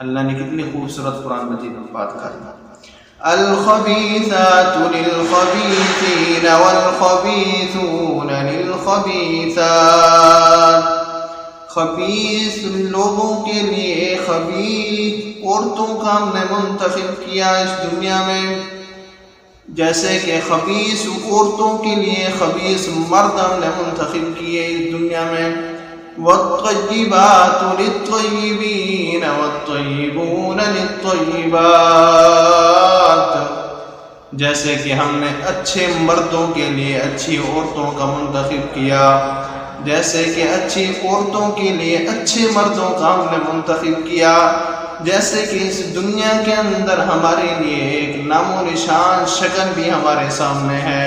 اللہ نے کتنی خوبصورت قرآن مجید میں بات کر دی. الخبیثات للخبیثین والخبیثون للخبیثات. خبیث لوگوں کے لیے خبیث عورتوں کا ہم نے منتخب کیا اس دنیا میں، جیسے کہ خبیث عورتوں کے لیے خبیث مرد ہم نے منتخب کیے اس دنیا میں. والطیبات للطیبین والطیبون للطیبات. جیسے کہ ہم نے اچھے مردوں کے لیے اچھی عورتوں کا منتخب کیا، جیسے کہ اچھی عورتوں کے لیے اچھے مردوں کا ہم نے منتخب کیا، جیسے کہ اس دنیا کے اندر ہمارے لیے ایک نام و نشان شکل بھی ہمارے سامنے ہے.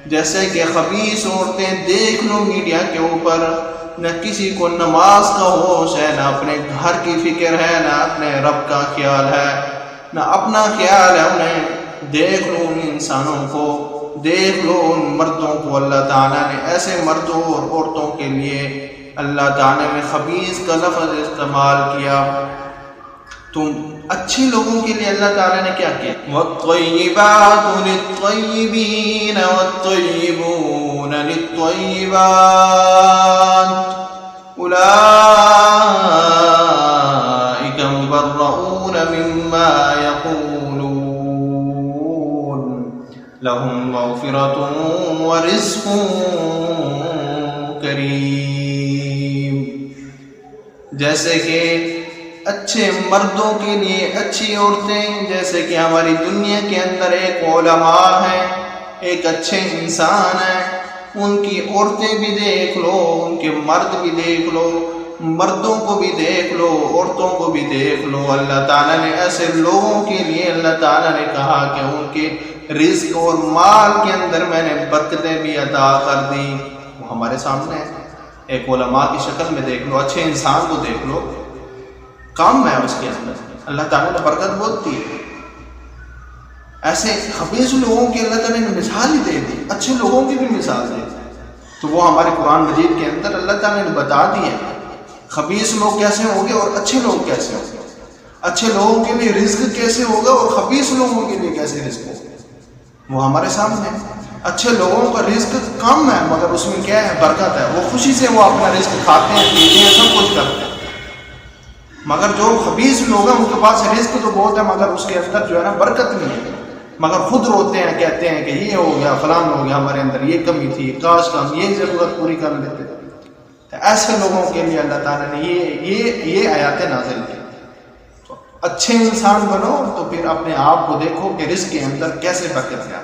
جیسے کہ خبیث عورتیں دیکھ لو میڈیا کے اوپر، نہ کسی کو نماز کا ہوش ہے، نہ اپنے گھر کی فکر ہے، نہ اپنے رب کا خیال ہے، نہ اپنا خیال ہے انہیں. دیکھ لو ان انسانوں کو، دیکھ لو ان مردوں کو. اللہ تعالیٰ نے ایسے مردوں اور عورتوں کے لیے اللہ تعالیٰ نے خبیث کا لفظ استعمال کیا. تم اچھے لوگوں کے لیے اللہ تعالیٰ نے کیا کیا؟ والطیبات للطیبین والطیبون للطیبات اولئک مبرؤون مما یقولون لهم مغفرۃ ورزق کریم. جیسے کہ اچھے مردوں کے لیے اچھی عورتیں، جیسے کہ ہماری دنیا کے اندر ایک علماء ہیں، ایک اچھے انسان ہیں، ان کی عورتیں بھی دیکھ لو، ان کے مرد بھی دیکھ لو، مردوں کو بھی دیکھ لو، عورتوں کو بھی دیکھ لو. اللہ تعالیٰ نے ایسے لوگوں کے لیے اللہ تعالیٰ نے کہا کہ ان کے رزق اور مال کے اندر میں نے برکتیں بھی عطا کر دی. وہ ہمارے سامنے ہے. ایک علماء کی شکل میں دیکھ لو، اچھے انسان کو دیکھ لو، کام ہے اس کے اندر، اللہ تعالیٰ نے برکت بہت دی. ایسے خبیث لوگوں کی اللہ تعالیٰ نے مثال ہی دے دی، اچھے لوگوں کی بھی مثال دے دی. تو وہ ہمارے قرآن مجید کے اندر اللہ تعالیٰ نے بتا دیا خبیث لوگ کیسے ہوں گے اور اچھے لوگ کیسے ہوں گے، اچھے لوگوں کے لیے رزق کیسے ہوگا اور خبیث لوگوں کے لیے کیسے رزق ہوگا. وہ ہمارے سامنے ہے. اچھے لوگوں کا رزق کم ہے مگر اس میں کیا ہے؟ برکت ہے. وہ خوشی سے وہ اپنا رزق کھاتے ہیں، پیتے ہیں، سب کچھ کرتے ہیں. مگر جو خبیث لوگ ہیں ان کے پاس رزق تو بہت ہے مگر اس کے اندر جو ہے نا برکت نہیں ہے، مگر خود روتے ہیں، کہتے ہیں کہ یہ ہو گیا، فلان ہو گیا، ہمارے اندر یہ کمی تھی، کاش ہم یہ ضرورت پوری کر لیتے. تو ایسے لوگوں کے لیے اللہ تعالیٰ نے یہ آیاتیں نازل کی. تو اچھے انسان بنو تو پھر اپنے آپ کو دیکھو کہ رزق کے اندر کیسے برکت ہے.